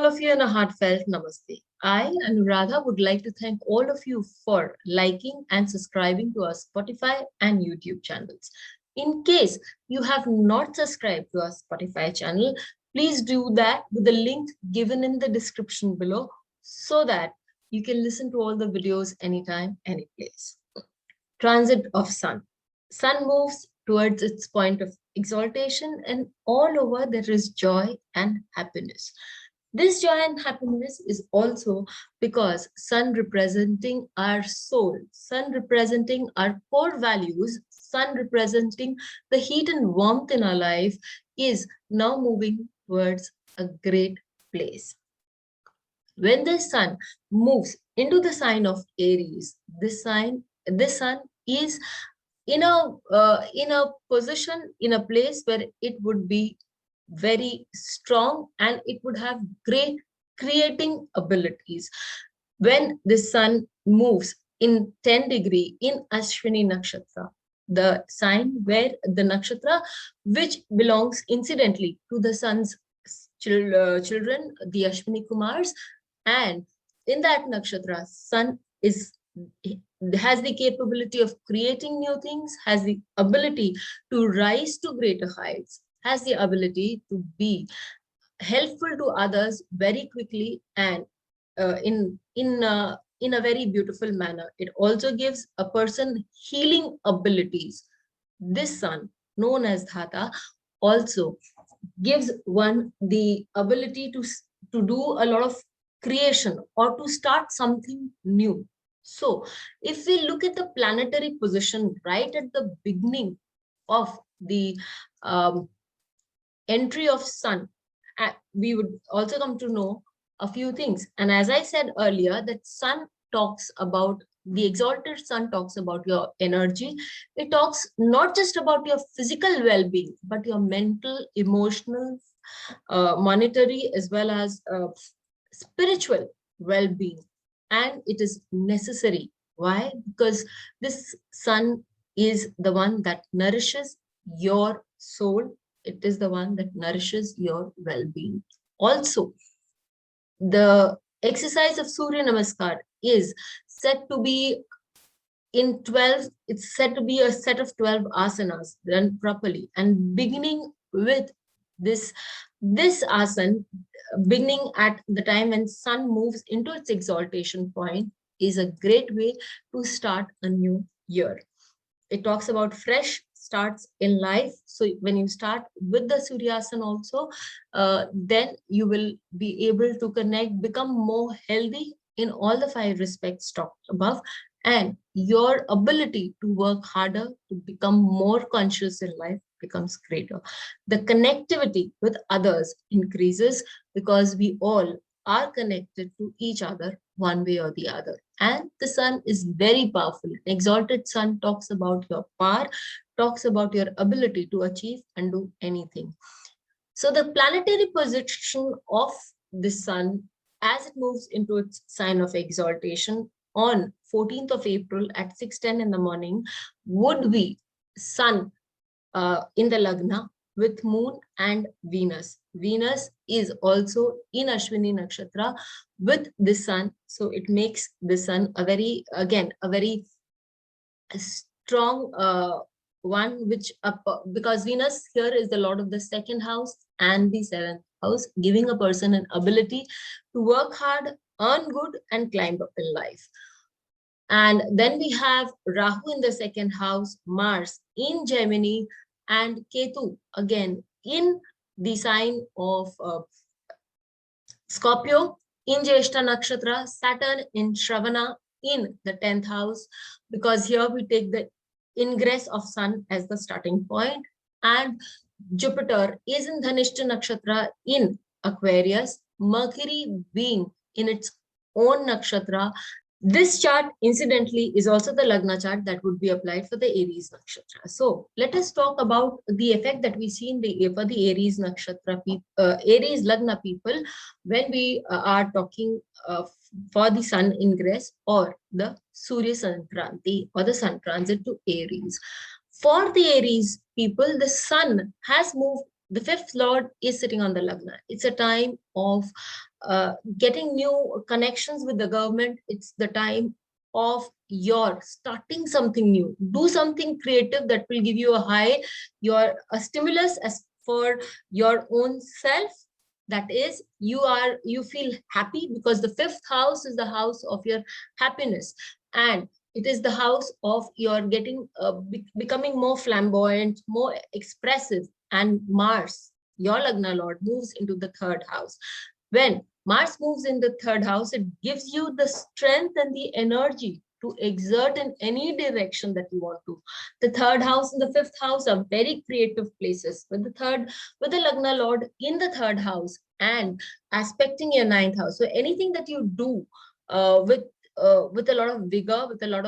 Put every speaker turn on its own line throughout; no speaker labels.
all of you in a heartfelt namaste. I, Anuradha, would like to thank all of you for liking and subscribing to our Spotify and YouTube channels. In case you have not subscribed to our Spotify channel, please do that with the link given in the description below so that you can listen to all the videos anytime, any place. Transit of Sun. Sun moves towards its point of exaltation, and all over there is joy and happiness. This joy and happiness is also because Sun representing our soul, Sun representing our core values, Sun representing the heat and warmth in our life is now moving towards a great place. When the Sun moves into the sign of Aries, this Sun is in a position, in a place where it would be very strong and it would have great creating abilities. When the Sun moves in 10 degree in Ashwini Nakshatra, the sign where the nakshatra which belongs incidentally to the Sun's children, the Ashwini Kumars, and in that nakshatra, Sun has the capability of creating new things, has the ability to rise to greater heights, has the ability to be helpful to others very quickly and in a very beautiful manner. It also gives a person healing abilities. This Sun, known as Dhata, also gives one the ability to do a lot of creation or to start something new. So if we look at the planetary position right at the beginning of the entry of Sun, we would also come to know a few things. And as I said earlier, that Sun talks about, the exalted Sun talks about your energy. It talks not just about your physical well-being, but your mental, emotional, monetary, as well as spiritual well-being. And it is necessary. Why? Because this Sun is the one that nourishes your soul. It is the one that nourishes your well-being. Also, the exercise of Surya Namaskar is said to be in 12, it's said to be a set of 12 asanas done properly. And beginning with this asana, beginning at the time when Sun moves into its exaltation point, is a great way to start a new year. It talks about fresh starts in life. So when you start with the Suryasana also, then you will be able to connect, become more healthy in all the 5 respects talked above, and your ability to work harder, to become more conscious in life becomes greater. The connectivity with others increases because we all are connected to each other one way or the other. And the Sun is very powerful. Exalted Sun talks about your power, talks about your ability to achieve and do anything. So the planetary position of the Sun as it moves into its sign of exaltation on 14th of April at 6:10 in the morning would be Sun in the Lagna with Moon and Venus. Venus is also in Ashwini Nakshatra with the Sun. So it makes the Sun a very strong one, which because Venus here is the Lord of the 2nd house and the 7th house, giving a person an ability to work hard, earn good, and climb up in life. And then we have Rahu in the 2nd house, Mars in Gemini, and Ketu again in the sign of Scorpio in Jyeshta Nakshatra, Saturn in Shravana in the 10th house, because here we take the ingress of Sun as the starting point, and Jupiter is in Dhanishta Nakshatra in Aquarius, Mercury being in its own nakshatra. This chart, incidentally, is also the Lagna chart that would be applied for the Aries Nakshatra. So let us talk about the effect that we see in for the Aries Nakshatra, Aries Lagna people, when we are talking for the Sun ingress or the Surya Sankranti or the Sun transit to Aries. For the Aries people, the Sun has moved. The 5th Lord is sitting on the Lagna. It's a time of getting new connections with the government. It's the time of your starting something new. Do something creative that will give you a stimulus as for your own self. That is, you feel happy because the fifth house is the house of your happiness, and it is the house of your getting becoming more flamboyant, more expressive. And Mars, your Lagna Lord, moves into the third house. When Mars moves in the third house, it gives you the strength and the energy to exert in any direction that you want to. The third house and the fifth house are very creative places. With the Lagna Lord in the third house and aspecting your ninth house. So anything that you do with a lot of vigor, with a lot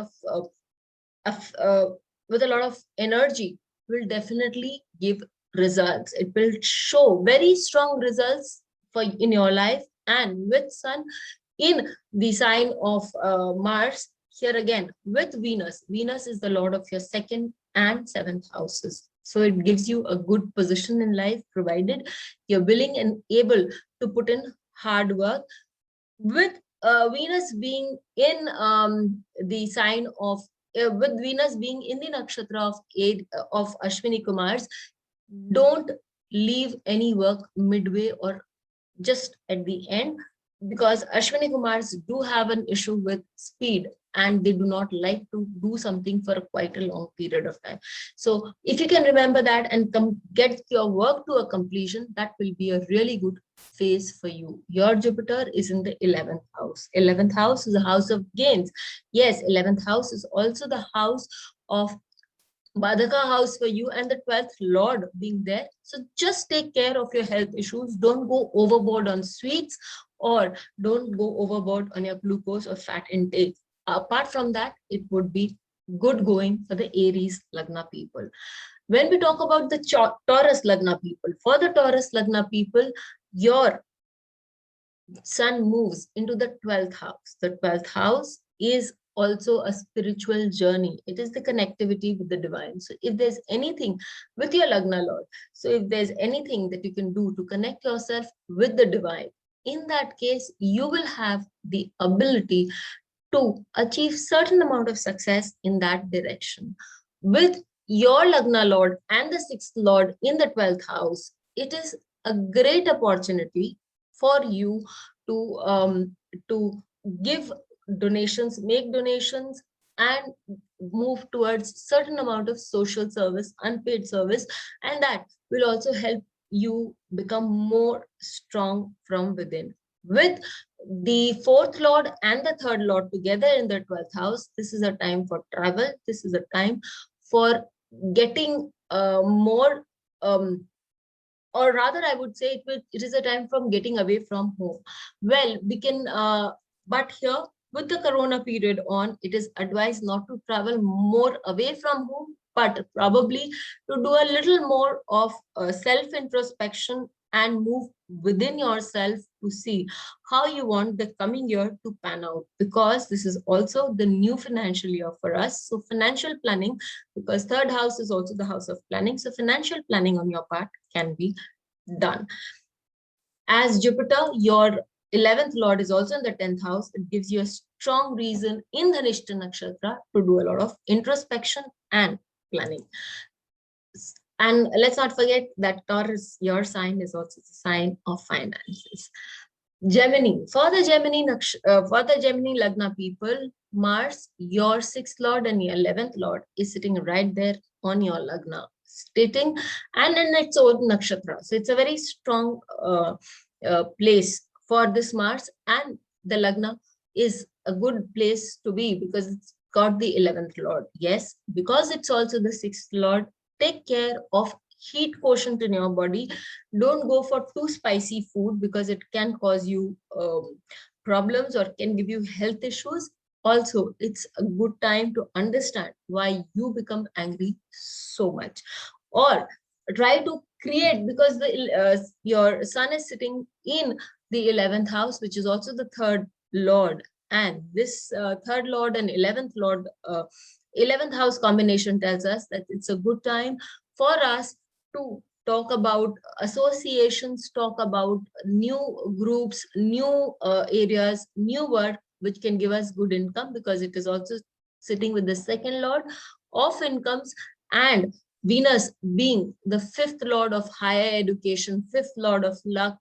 of energy, will definitely give results. It will show very strong results in your life. And with Sun in the sign of Mars, here again with Venus is the lord of your second and seventh houses. So it gives you a good position in life, provided you're willing and able to put in hard work. With Venus being in the sign of with Venus being in the nakshatra of Ashwini Kumars, don't leave any work midway or just at the end, because Ashwini Kumars do have an issue with speed and they do not like to do something for quite a long period of time. So if you can remember that and get your work to a completion, that will be a really good phase for you. Your Jupiter is in the 11th house. 11th house is a house of gains. Yes, 11th house is also the house of Badaka house for you, and the 12th lord being there. So just take care of your health issues. Don't go overboard on sweets, or don't go overboard on your glucose or fat intake. Apart from that, it would be good going for the Aries Lagna people. When we talk about the Taurus Lagna people, for the Taurus Lagna people, your Sun moves into the 12th house. The 12th house is also a spiritual journey. It is the connectivity with the divine. So if there's anything with your Lagna Lord, so if there's anything that you can do to connect yourself with the divine, in that case, you will have the ability to achieve certain amount of success in that direction. With your Lagna Lord and the 6th Lord in the 12th house, it is a great opportunity for you to give donations, make donations, and move towards certain amount of social service, unpaid service, and that will also help you become more strong from within. With the 4th lord and the 3rd lord together in the 12th house, this is a time for travel. This is a time for getting more or rather I would say it is a time from getting away from home. Well, we can but here with the corona period on, it is advised not to travel more away from home, but probably to do a little more of self introspection and move within yourself to see how you want the coming year to pan out, because this is also the new financial year for us. So financial planning, because 3rd house is also the house of planning, so financial planning on your part can be done. As Jupiter, your 11th lord, is also in the 10th house, it gives you a strong reason in the Nishta Nakshatra to do a lot of introspection and planning. And let's not forget that Taurus, your sign, is also the sign of finances. Gemini, for the Gemini Lagna people, Mars, your 6th lord and your 11th lord, is sitting right there on your Lagna, stating, and in its own nakshatra. So it's a very strong place for this Mars, and the Lagna is a good place to be because it's got the 11th lord. Yes, because it's also the 6th lord, take care of heat quotient in your body. Don't go for too spicy food because it can cause you problems or can give you health issues. Also, it's a good time to understand why you become angry so much, or try to create, because your sun is sitting in the 11th house, which is also the 3rd lord, and this 3rd lord and 11th lord 11th house combination tells us that it's a good time for us to talk about associations, talk about new groups, new areas, new work, which can give us good income, because it is also sitting with the second lord of incomes, and Venus being the fifth lord of higher education, fifth lord of luck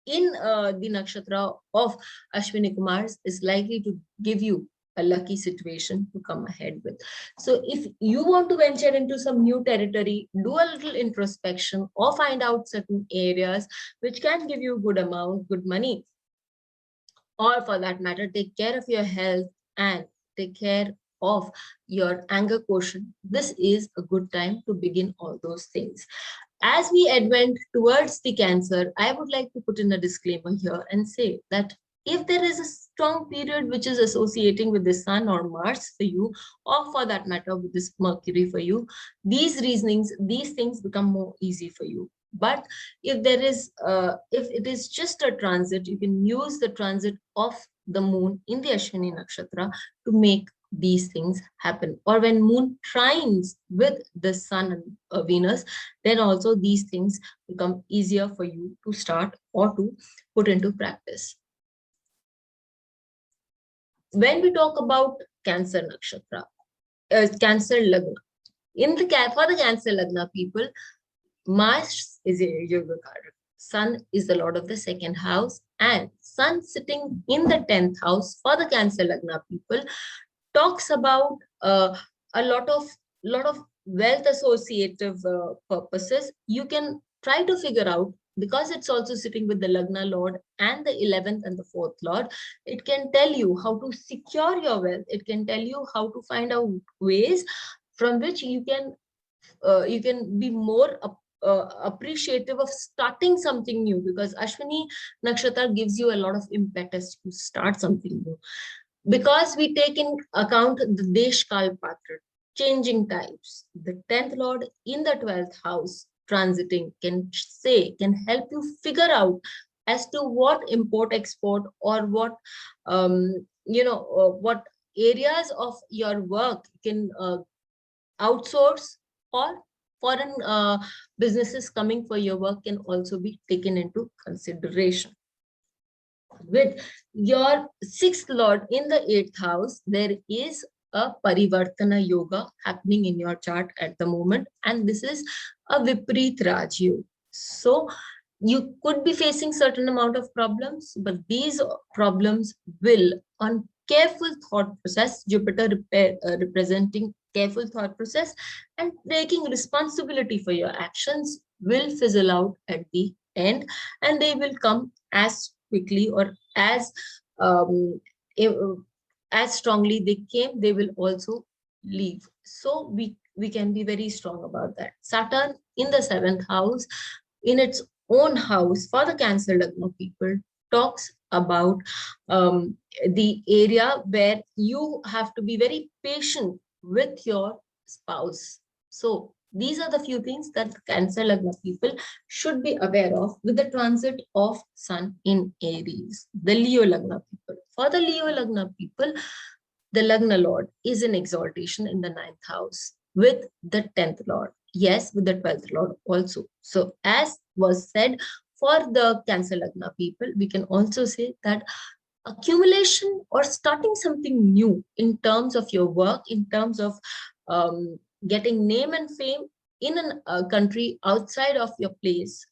in the nakshatra of Ashwini Kumars, is likely to give you a lucky situation to come ahead with. So if you want to venture into some new territory, do a little introspection or find out certain areas which can give you good amount, good money, or for that matter, take care of your health and take care of your anger quotient. This is a good time to begin all those things. As we advent towards the Cancer, I would like to put in a disclaimer here and say that if there is a strong period which is associating with the Sun or Mars for you, or for that matter with this Mercury for you, these reasonings, these things become more easy for you. But if there is, if it is just a transit, you can use the transit of the moon in the Ashwini Nakshatra to make these things happen. Or when moon trines with the Sun and Venus, then also these things become easier for you to start or to put into practice. When we talk about Cancer Nakshatra, Cancer Lagna, for the Cancer Lagna people, Mars is a yoga card. Sun is the lord of the second house, and Sun sitting in the 10th house for the Cancer Lagna people talks about a lot of wealth associative purposes. You can try to figure out, because it's also sitting with the Lagna Lord and the 11th and the 4th Lord, it can tell you how to secure your wealth. It can tell you how to find out ways from which you can be more appreciative of starting something new, because Ashwini Nakshatra gives you a lot of impetus to start something new. Because we take in account the Desh Kal Patra, changing times, the 10th Lord in the 12th house transiting can help you figure out as to what import export, or what what areas of your work can outsource, or foreign businesses coming for your work can also be taken into consideration. With your 6th lord in the 8th house, there is a Parivartana yoga happening in your chart at the moment, and this is a Viprit Rajyu. So you could be facing certain amount of problems, but these problems will, on careful thought process, Jupiter representing careful thought process and taking responsibility for your actions, will fizzle out at the end, and they will come as quickly or as strongly they came, they will also leave. So we can be very strong about that. Saturn in the 7th house, in its own house for the Cancer Lagna people, talks about the area where you have to be very patient with your spouse. So these are the few things that Cancer Lagna people should be aware of with the transit of Sun in Aries. The Leo Lagna people. For the Leo Lagna people, the Lagna Lord is in exaltation in the 9th house with the 10th Lord. Yes, with the 12th Lord also. So as was said, for the Cancer Lagna people, we can also say that accumulation or starting something new in terms of your work, in terms of getting name and fame in a country outside of your place,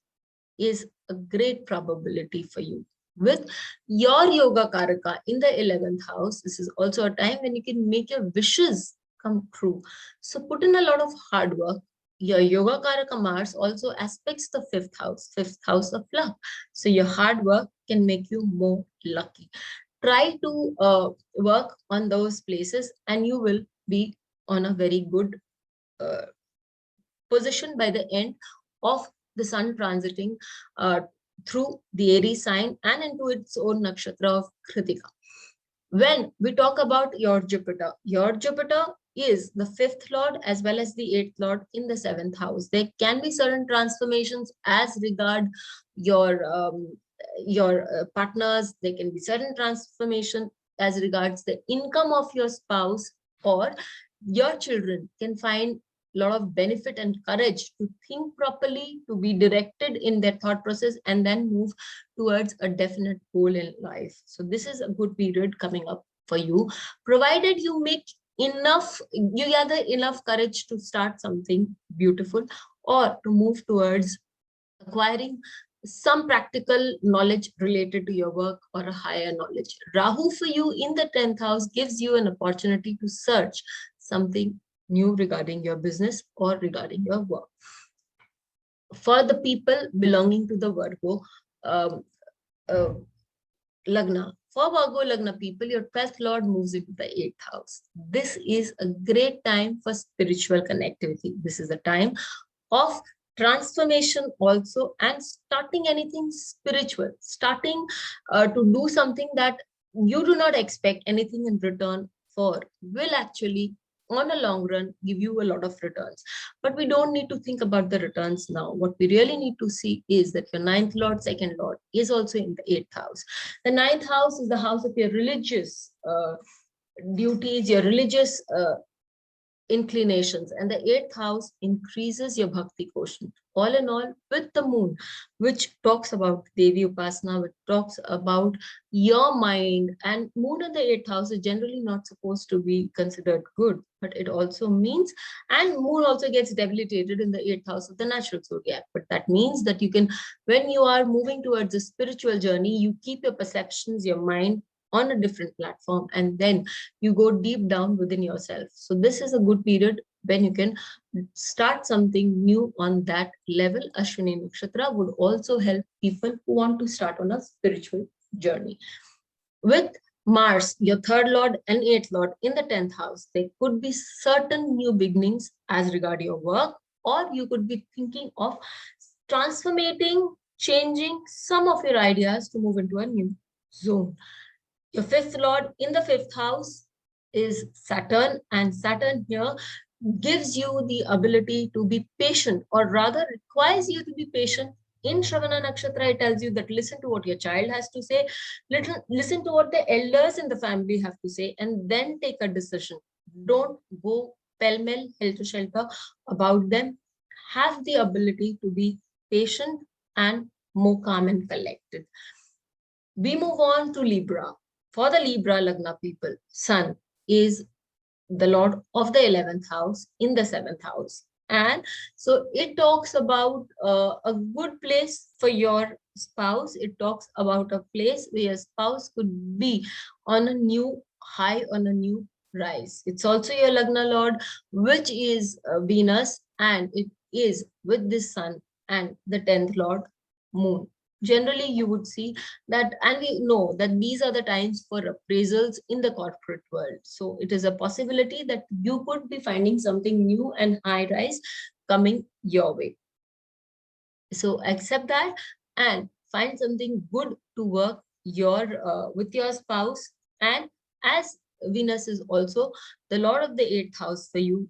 is a great probability for you. With your Yoga Karaka in the 11th house, this is also a time when you can make your wishes come true. So put in a lot of hard work. Your Yoga Karaka Mars also aspects the 5th house of luck. So your hard work can make you more lucky. Try to work on those places and you will be on a very good position by the end of the Sun transiting through the Aries sign and into its own nakshatra of Kritika. When we talk about your Jupiter is the 5th lord as well as the 8th lord in the 7th house. There can be certain transformations as regard your partners. There can be certain transformation as regards the income of your spouse, or your children can find lot of benefit and courage to think properly, to be directed in their thought process, and then move towards a definite goal in life. So this is a good period coming up for you, provided you make enough, you gather enough courage to start something beautiful or to move towards acquiring some practical knowledge related to your work or a higher knowledge. Rahu for you in the 10th house gives you an opportunity to search something new regarding your business or regarding your work. For the people belonging to the Virgo Lagna, for Virgo Lagna people, your 12th Lord moves into the 8th house. This is a great time for spiritual connectivity. This is a time of transformation also, and starting anything spiritual, starting to do something that you do not expect anything in return for, will actually on a long run give you a lot of returns. But we don't need to think about the returns now. What we really need to see is that your 9th Lord, 2nd Lord is also in the 8th house. The 9th house is the house of your religious duties, your religious inclinations, and the 8th house increases your bhakti quotient. All in all, with the moon, which talks about Devi Upasana, which talks about your mind, and moon in the 8th house is generally not supposed to be considered good, but it also means, and moon also gets debilitated in the 8th house of the natural zodiac, but that means that you can, when you are moving towards a spiritual journey, you keep your perceptions, your mind on a different platform, and then you go deep down within yourself. So this is a good period when you can start something new on that level. Ashwini Nakshatra would also help people who want to start on a spiritual journey. With Mars, your 3rd Lord and 8th Lord in the 10th house, there could be certain new beginnings as regard your work, or you could be thinking of transforming, changing some of your ideas to move into a new zone. Your 5th Lord in the 5th house is Saturn, and Saturn here gives you the ability to be patient, or rather requires you to be patient. In Shravana Nakshatra, it tells you that listen to what your child has to say, listen to what the elders in the family have to say, and then take a decision. Don't go pell-mell, helter-skelter about them. Have the ability to be patient and more calm and collected. We move on to Libra. For the Libra Lagna people, Sun is the Lord of the 11th house in the 7th house. And so it talks about a good place for your spouse. It talks about a place where your spouse could be on a new high, on a new rise. It's also your Lagna Lord, which is Venus, and it is with this Sun and the 10th Lord, Moon. Generally, you would see that, and we know that these are the times for appraisals in the corporate world. So it is a possibility that you could be finding something new and high rise coming your way. So accept that and find something good to work with your spouse. And as Venus is also the Lord of the 8th house for you,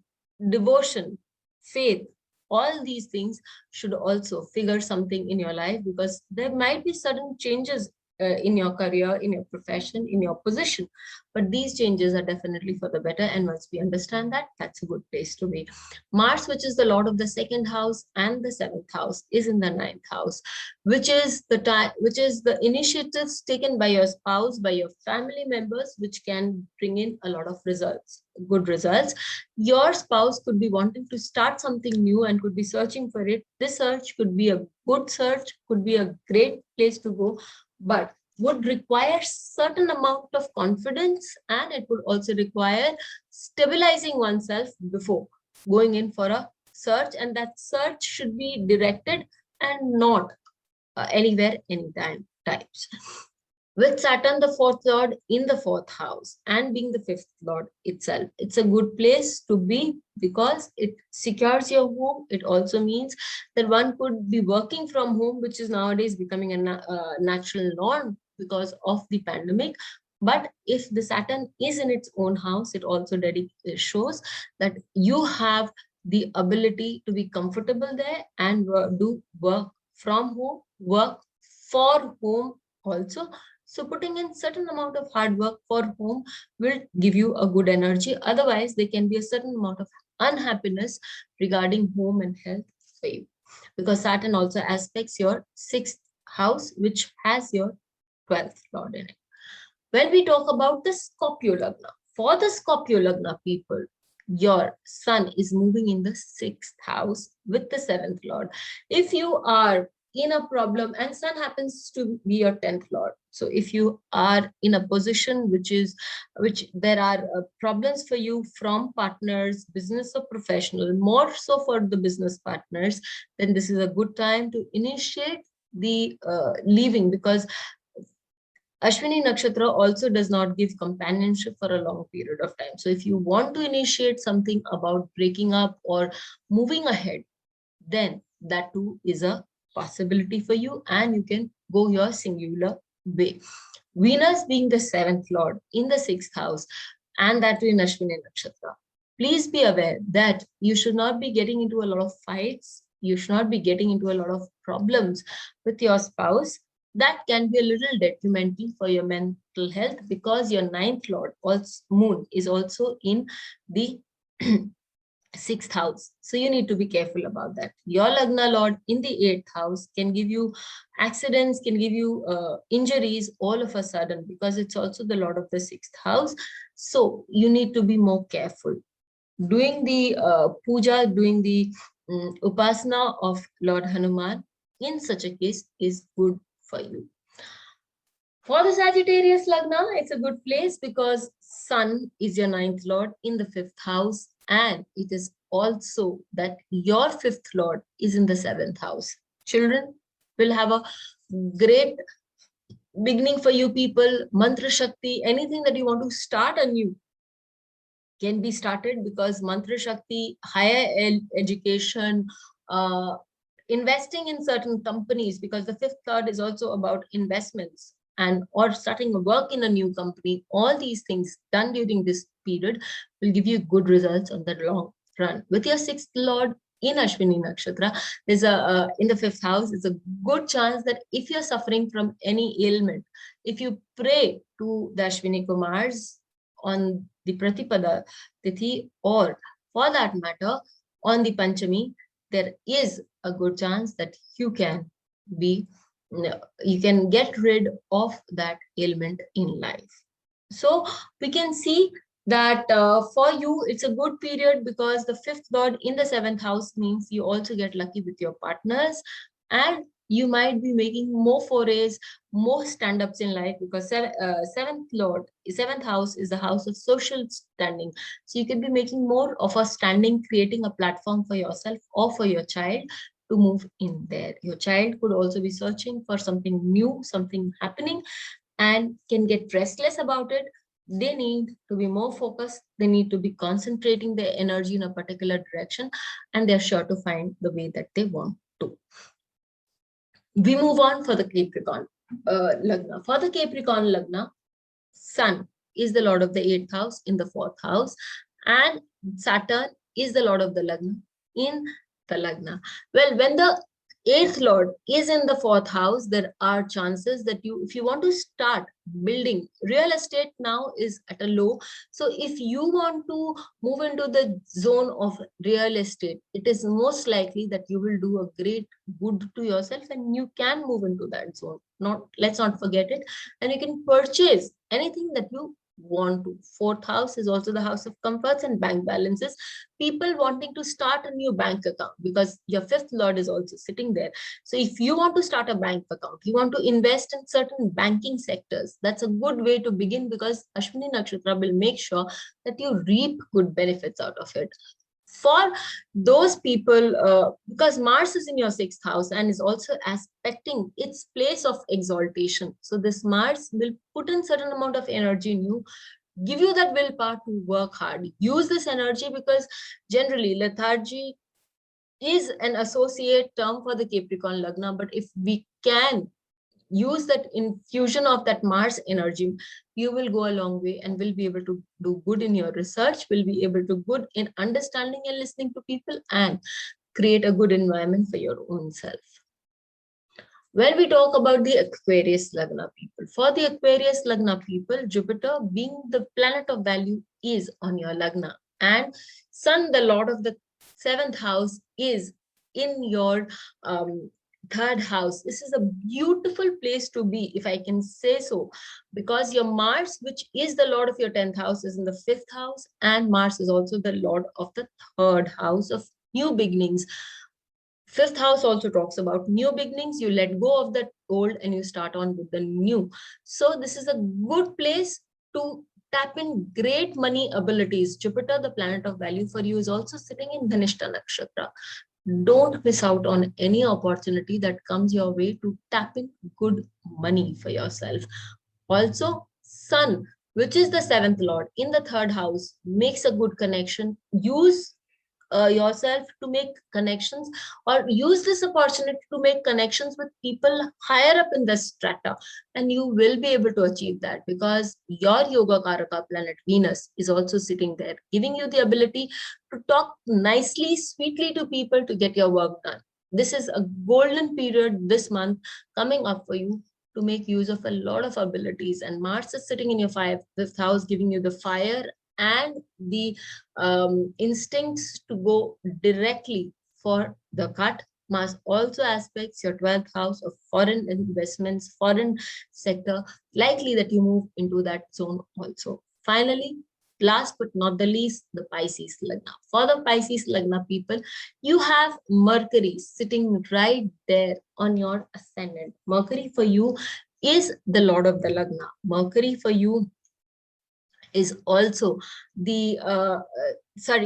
devotion, faith, all these things should also figure something in your life, because there might be sudden changes in your career, in your profession, in your position. But these changes are definitely for the better. And once we understand that, that's a good place to be. Mars, which is the Lord of the 2nd house and the 7th house, is in the 9th house, which is the initiatives taken by your spouse, by your family members, which can bring in a lot of results, good results. Your spouse could be wanting to start something new and could be searching for it. This search could be a good search, could be a great place to go, but would require certain amount of confidence, and it would also require stabilizing oneself before going in for a search, and that search should be directed and not anywhere, anytime types. With Saturn, the 4th Lord in the 4th house, and being the 5th Lord itself, it's a good place to be because it secures your home. It also means that one could be working from home, which is nowadays becoming a natural norm because of the pandemic. But if the Saturn is in its own house, it also shows that you have the ability to be comfortable there and do work from home, work for home also. So putting in certain amount of hard work for home will give you a good energy. Otherwise, there can be a certain amount of unhappiness regarding home and health for you. Because Saturn also aspects your 6th house, which has your 12th lord in it. When we talk about the Scorpio Lagna, for the Scorpio Lagna people, your sun is moving in the 6th house with the 7th lord. If you are in a problem, and sun happens to be your 10th lord, so if you are in a position which there are problems for you from partners, business or professional, more so for the business partners, then this is a good time to initiate the leaving, because Ashwini Nakshatra also does not give companionship for a long period of time. So if you want to initiate something about breaking up or moving ahead, then that too is a possibility for you, and you can go your singular way. Venus being the 7th lord in the 6th house, and that too in Ashwini Nakshatra. Please be aware that you should not be getting into a lot of fights. You should not be getting into a lot of problems with your spouse. That can be a little detrimental for your mental health, because your 9th lord, also moon, is also in the 6th house. So you need to be careful about that. Your Lagna Lord in the 8th house can give you accidents, can give you injuries all of a sudden, because it's also the Lord of the 6th house. So you need to be more careful. Doing the puja, doing the upasana of Lord Hanuman in such a case is good for you. For the Sagittarius Lagna, it's a good place because Sun is your 9th lord in the 5th house, and it is also that your 5th lord is in the 7th house. Children will have a great beginning for you people. Mantra Shakti, anything that you want to start anew can be started, because Mantra Shakti, higher education, investing in certain companies, because the 5th lord is also about investments, and or starting a work in a new company. All these things done during this period will give you good results on the long run. With your 6th lord in Ashwini Nakshatra, there's a in the 5th house, there's a good chance that if you're suffering from any ailment, if you pray to the Ashwini Kumars on the Pratipada Tithi, or for that matter on the Panchami, there is a good chance that you can get rid of that ailment in life. So we can see that for you, it's a good period, because the 5th lord in the 7th house means you also get lucky with your partners, and you might be making more forays, more stand-ups in life, because 7th house is the house of social standing. So you could be making more of a standing, creating a platform for yourself or for your child to move in there. Your child could also be searching for something new, something happening, and can get restless about it. They need to be more focused. They need to be concentrating their energy in a particular direction, and they're sure to find the way that they want to. We move on for the Capricorn Lagna. For the Capricorn Lagna, Sun is the Lord of the 8th house in the 4th house, and Saturn is the Lord of the Lagna in the Lagna. Well, when the 8th lord is in the 4th house, there are chances that if you want to start building real estate, now is at a low. So if you want to move into the zone of real estate, it is most likely that you will do a great good to yourself, and you can move into that zone. Let's not forget it. And you can purchase anything that you want to. 4th house is also the house of comforts and bank balances. People wanting to start a new bank account, because your 5th lord is also sitting there. So if you want to start a bank account, you want to invest in certain banking sectors, that's a good way to begin, because Ashwini Nakshatra will make sure that you reap good benefits out of it. For those people, because Mars is in your 6th house and is also aspecting its place of exaltation. So this Mars will put in certain amount of energy in you, give you that willpower to work hard. Use this energy, because generally lethargy is an associate term for the Capricorn Lagna. But if we can use that infusion of that Mars energy, you will go a long way and will be able to do good in your research, will be able to good in understanding and listening to people, and create a good environment for your own self. When we talk about the Aquarius Lagna people, for the Aquarius Lagna people, Jupiter being the planet of value is on your Lagna, and Sun, the Lord of the 7th house, is in your third house. This is a beautiful place to be, if I can say so, because your Mars, which is the Lord of your 10th house, is in the 5th house, and Mars is also the Lord of the 3rd house of new beginnings. 5th house also talks about new beginnings. You let go of the old and you start on with the new. So this is a good place to tap in great money abilities. Jupiter, the planet of value for you, is also sitting in Dhanishta Nakshatra. Don't miss out on any opportunity that comes your way to tap in good money for yourself. Also, Sun, which is the 7th Lord in the 3rd house, makes a good connection. Use yourself to make connections, or use this opportunity to make connections with people higher up in the strata, and you will be able to achieve that because your yoga karaka planet Venus is also sitting there, giving you the ability to talk nicely, sweetly to people to get your work done. This is a golden period this month coming up for you to make use of a lot of abilities. And Mars is sitting in your 5th house, giving you the fire and the instincts to go directly for the cut. Mars also aspects your 12th house of foreign investments, foreign sector, likely that you move into that zone also. Finally, last but not the least, the Pisces Lagna. For the Pisces Lagna people, you have Mercury sitting right there on your ascendant. Mercury for you is the Lord of the Lagna. Mercury for you is also the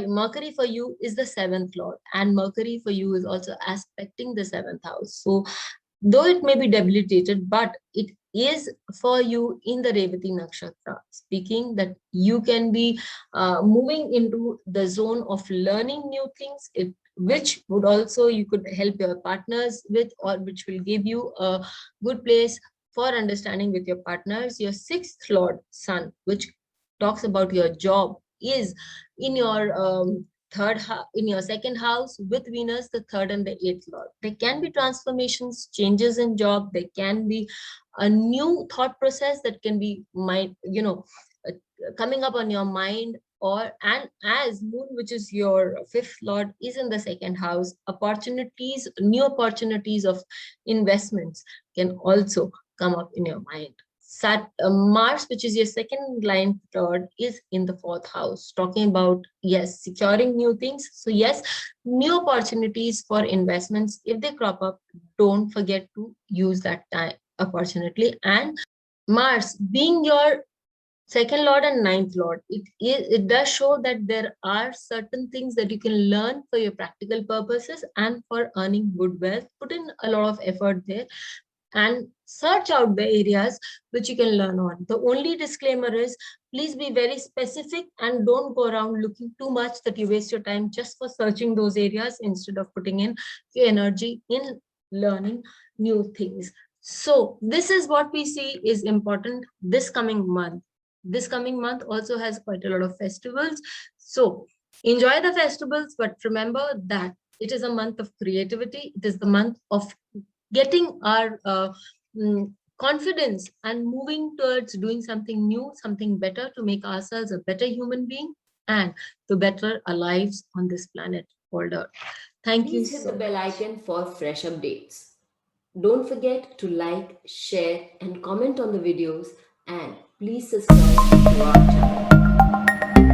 Mercury for you is the 7th Lord, and Mercury for you is also aspecting the 7th house. So though it may be debilitated, but it is for you in the Revati Nakshatra, speaking that you can be moving into the zone of learning new things, which would also you could help your partners with, or which will give you a good place for understanding with your partners. Your 6th Lord, Sun, which talks about your job, is in your in your 2nd house with Venus, the 3rd and the 8th Lord. There can be transformations, changes in job. There can be a new thought process that can be coming up on your mind. And as Moon, which is your 5th Lord, is in the 2nd house, new opportunities of investments can also come up in your mind. Mars, which is your 2nd line Lord, is in the 4th house, talking about, yes, securing new things. So yes, new opportunities for investments, if they crop up, don't forget to use that opportunity. And Mars being your 2nd Lord and 9th Lord, it does show that there are certain things that you can learn for your practical purposes and for earning good wealth. Put in a lot of effort there and search out the areas which you can learn on. The only disclaimer is, please be very specific and don't go around looking too much that you waste your time just for searching those areas instead of putting in your energy in learning new things. So this is what we see is important this coming month. This coming month also has quite a lot of festivals. So enjoy the festivals, but remember that it is a month of creativity. It is the month of getting our confidence and moving towards doing something new, something better to make ourselves a better human being and to better our lives on this planet called Earth. Thank you.
Please hit the bell icon for fresh updates. Don't forget to like, share, and comment on the videos, and please subscribe to our channel.